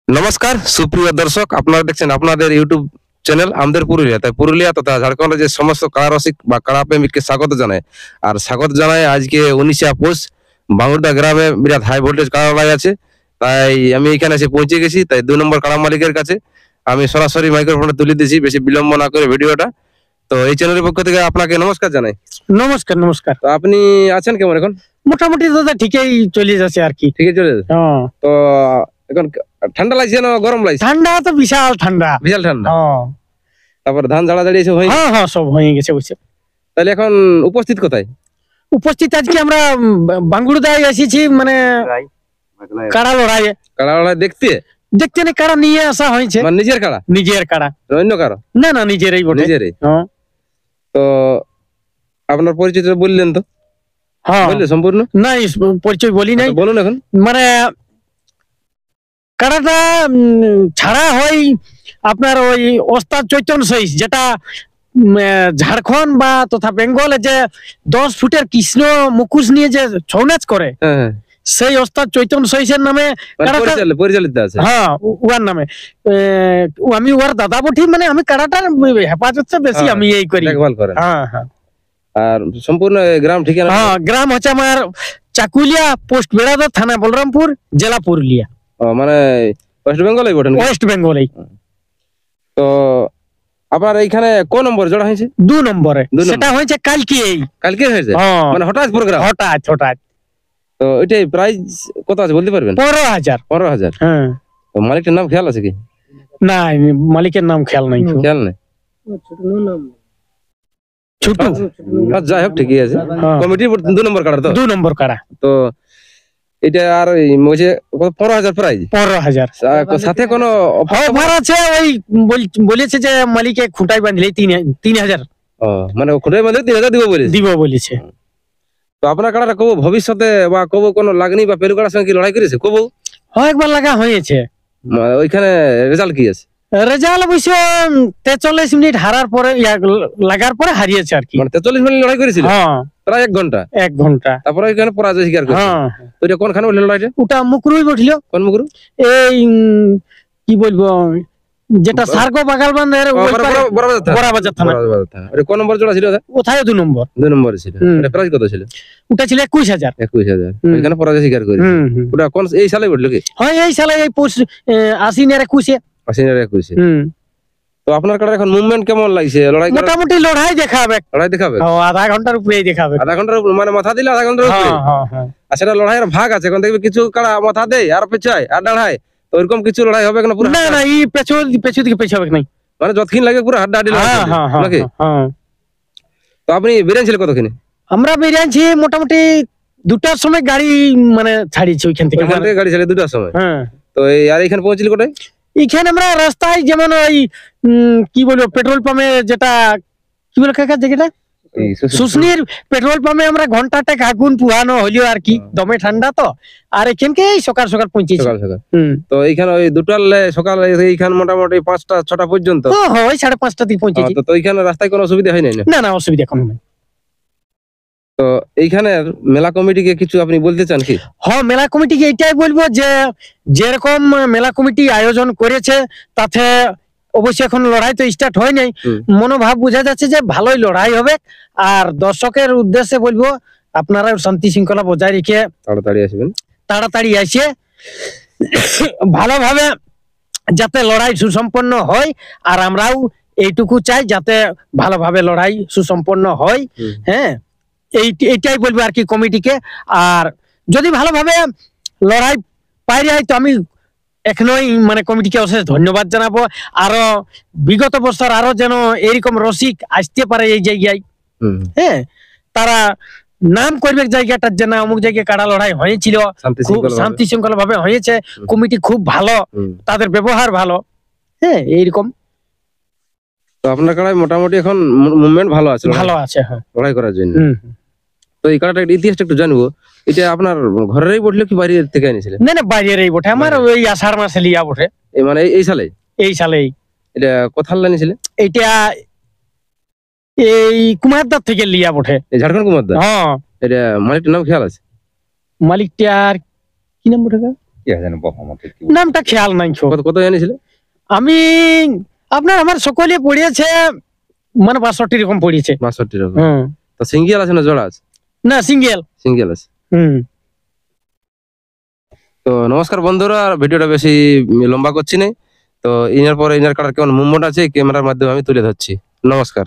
নমস্কার সুপ্রিয় দর্শক, আপনারা দেখছেন আপনাদের ইউটিউব চ্যানেল আমাদের পুরুলিয়া। তাই পুরুলিয়া তথা ঝাড়খণ্ডের যে সমস্ত কাড়া রসিক বা কাড়া প্রেমিককে স্বাগত জানায়। আর স্বাগত জানায় আজকে 19 পৌষ বাঙ্গুরদা গ্রামে বিরাট হাই ভোল্টেজ কাড়া লড়াই আছে। তাই আমি এখানে এসে পৌঁছে গেছি। তাই 2 নম্বর কাড়া মালিকের কাছে আমি সরাসরি মাইক্রোফোনে তুলে দিয়েছি, বেশি বিলম্ব না করে ভিডিওটা। তো এই চ্যানেলের পক্ষ থেকে আপনাকে নমস্কার জানাই। নমস্কার নমস্কার। তো আপনি আছেন কেমন এখন? মোটামুটি দাদা ঠিকই চলে যাচ্ছে আর কি। ঠিকই চলে যাচ্ছে। তো এখন ঠান্ডা লাগছে না গরম লাগছে? ঠান্ডা তো বিশাল ঠান্ডা, বিশাল ঠান্ডা। তারপর ধান ঝাড়াঝাড়ি এসব হয়ে সব হয়ে গেছে বুঝছে। তাহলে এখন উপস্থিত কোথায়? উপস্থিত আজকে আমরা বাঙ্গুরদায় এসেছি, মানে কাড়া লড়াই। কাড়া লড়াই দেখতে দেখতে না কাড়া নিয়ে আসা হয়েছে। মানে নিজের কাড়া? নিজের কাড়া, অন্য কারো না না নিজেরই বটে। নিজেরই। তো আপনার পরিচয়টা বললেন তো? হ্যাঁ বললে সম্পূর্ণ? না পরিচয় বলি নাই। বলুন এখন। মানে কাড়াটা ছাড়া হয় আপনার ওই ওস্তাদ চৈতন্য সহিস, যেটা ঝাড়খণ্ড বা তথা বেঙ্গলে যে 10 ফুটের কৃষ্ণ মুখোশ নিয়ে যে ছৌ নাচ করে, সেই ওস্তাদ চৈতন্য সহিসের নামে পরিচালিত আছে। হ্যাঁ উয়ার নামে। আমি উয়ার দাদা বঠি, মানে আমি কাড়াটার হেফাজত বেশি আমি এই করি, দেখভাল করেন। হ্যাঁ হ্যাঁ। আর সম্পূর্ণ গ্রাম ঠিকানা? হ্যাঁ, গ্রাম হচ্ছে আমার চাকুলিয়া, পোস্ট বেড়াদর, থানা বলরামপুর, জেলা পুরুলিয়া। মানে ওয়েস্ট বেঙ্গলেই বটেন? ওয়েস্ট বেঙ্গলেই। তো আপনার এইখানে কোন নম্বর জোড়া হয়েছে? 2 নম্বরে। সেটা হয়েছে কালকে হয়েছে, মানে হঠাৎ প্রোগ্রাম? হঠাৎ। তো এটাই প্রাইস কত আছে বলতে পারবেন? 15,000। হ্যাঁ। তো মালিকের নাম খেয়াল আছে কি? না, মালিকের নাম খেয়াল নাই। খেয়াল নেই। ছোটু। যাই হোক ঠিকই আছে। কমিটি 2 নম্বর কাড়া? তো 2 নম্বর কাড়া। তো এটা আর 15,000 প্রাইস? 15,000। সাথে কোনো অফার আছে? ওই বলেছে যে মালিকে খুঁটাই বাঁধলে 3,000। মানে খুঁটাই বাঁধলে 3,000 দিব বলেছে। তো আপনার কাড়াটা কবো ভবিষ্যতে বা কবো কোনো লাগনি বা পেরু কাড়ার সঙ্গে কি লড়াই করেছে কবো? একবার লাগা হয়েছে। ওইখানে রেজাল্ট কি আছে? রেজাল্ট অবশ্য 43 মিনিট হারার পরে লাগার পরে হারিয়েছে আর কি। মানে 43 মিনিট লড়াই করেছিল? প্রায় 1 ঘন্টা। তারপরে ওইখানে পরাজয় স্বীকার করেছে। তো এটা কোনখানে উঠলো লড়াইটা? ওটা মুকরুই উঠলো। কোন মুকরু? এই কি বলবো, যেটা সার্গো বাগালবান্ধের বড়বাজার থানা। এটা কোন নম্বর জোড়া ছিল? ওথায় 2 নম্বর। 2 নম্বরে ছিল। এটা প্রাইস কত ছিল? ওটা ছিল 21,000। এখানে পরাজয় স্বীকার করেছে। ওটা কোন এই সালে উঠলো কি? হ্যাঁ, এই সালে, এই 21 21। তো আপনার কাছে এখন মুভমেন্ট কেমন লাগছে? লড়াই মোটামুটি লড়াই দেখাবে। আধা ঘন্টার উপরেই দেখাবে। আধা ঘন্টার উপরে, মানে মাথা দিলে আধা ঘন্টার উপরে? হ্যাঁ। আচ্ছা, লড়াইয়ের ভাগ আছে? এখন দেখবে কিছু কাড়া মাথা দেয় আর পেছায় আর দাঁড়ায়, তো এরকম কিছু লড়াই হবে না? পুরো না, এই পেছু দিকে পেছু হবে না, মানে যতক্ষণ লাগে পুরো হাড্ডাহাড্ডি লড়াই নাকি? তো আপনি বেরিয়েছিল কতক্ষণে? আমরা বেরিয়েছি মোটামুটি 2টার সময় গাড়ি মানে ছাড়িয়েছি ওইখান থেকে। গাড়ি ছাড়িয়ে 2টার সময়? হ্যাঁ। তো আর এখানে পৌঁছিল কোথায়? এখানে আমরা রাস্তায়, যেমন ওই কি বলবো, পেট্রোল পাম্পে, যেটা কি বলে কাকা জায়গাটা, সুসনির পেট্রোল পাম্পে আমরা ঘন্টাটা আগুন পুহানো হইলো আর কি। দমে ঠান্ডা তো। আর এখানকে সকাল পৌঁছেছি। তো এইখানে ওই 2টার সকালে এইখানে মোটামুটি 5টা 6টা পর্যন্ত? ওই 5:30 দিকে পৌঁছেছি। তো এইখানে রাস্তায় কোনো অসুবিধা হয় নাই? না, অসুবিধা কোনো নেই। তো এইখানে মেলা কমিটিকে কিছু আপনি বলতে চান কি? হ্যাঁ, মেলা কমিটিকে এটাই বলবো যে যেরকম মেলা কমিটি আয়োজন করেছে, তাতে অবশ্যই এখন লড়াই তো স্টার্ট হয় নাই, মনোভাব বোঝা যাচ্ছে যে ভালোই লড়াই হবে। আর দর্শকের উদ্দেশ্যে বলবো, আপনারা শান্তি শৃঙ্খলা বজায় রেখে তাড়াতাড়ি আসে ভালোভাবে যাতে লড়াই সুসম্পন্ন হয়। আর আমরাও এইটুকু চাই যাতে ভালোভাবে লড়াই সুসম্পন্ন হয়। হ্যাঁ, এইটাই বলবো আর কি কমিটিকে। আর যদি ভালোভাবে লড়াই পাই যায়, তো আমি এখনই মানে কমিটিকে অশেষ ধন্যবাদ জানাবো। আরো বিগত বছর আরো যেন এরকম রসিক আসতে পারে এই জায়গায়। হ্যাঁ, তারা নাম করবে জায়গাটার, যে না অমুক জায়গায় কাড়া লড়াই হয়েছিল, শান্তি শৃঙ্খলা ভাবে হয়েছে, কমিটি খুব ভালো, তাদের ব্যবহার ভালো। হ্যাঁ, এইরকম। তো আপনার কাড়ায় মোটামুটি এখন মুভমেন্ট ভালো আছে? হ্যাঁ, লড়াই করার জন্য। তো এই কাড়াটার ইতিহাসটা একটু জানবো। এটা আপনার ঘরেরই বটলো কি বাইরে থেকে এনেছিলেন? না, বাইরেরই বটে। আমার ওই আষাঢ় মাসে লিয়া বটে। মানে এই সালেই? এটা কোথার লাইনেছিলেন? এটা এই কুমারদার থেকে লিয়া বটে। ঝাড়খণ্ড কুমারদার? হ্যাঁ। এটা মালিকটার নাম খেয়াল আছে? মালিকটার কি নাম বটে? কি আছে জানো বাবা আমাকে কি নামটা খেয়াল নাই ছো। কত কত এনেছিল? আমি আমার সকলে পড়িয়েছে মানে 62 রকম পড়িয়েছে। 62 টাকা। হুম। তো সিঙ্গেল আছে না জোড়া আছে? না সিঙ্গেল। সিঙ্গেল আছে। হুম। তো নমস্কার বন্ধুরা, ভিডিওটা বেশি লম্বা করছি না। তো ইনার পরে ইনার কাটার কেমন মুভমেন্ট আছে ক্যামেরার মাধ্যমে আমি তুলে ধরছি। নমস্কার।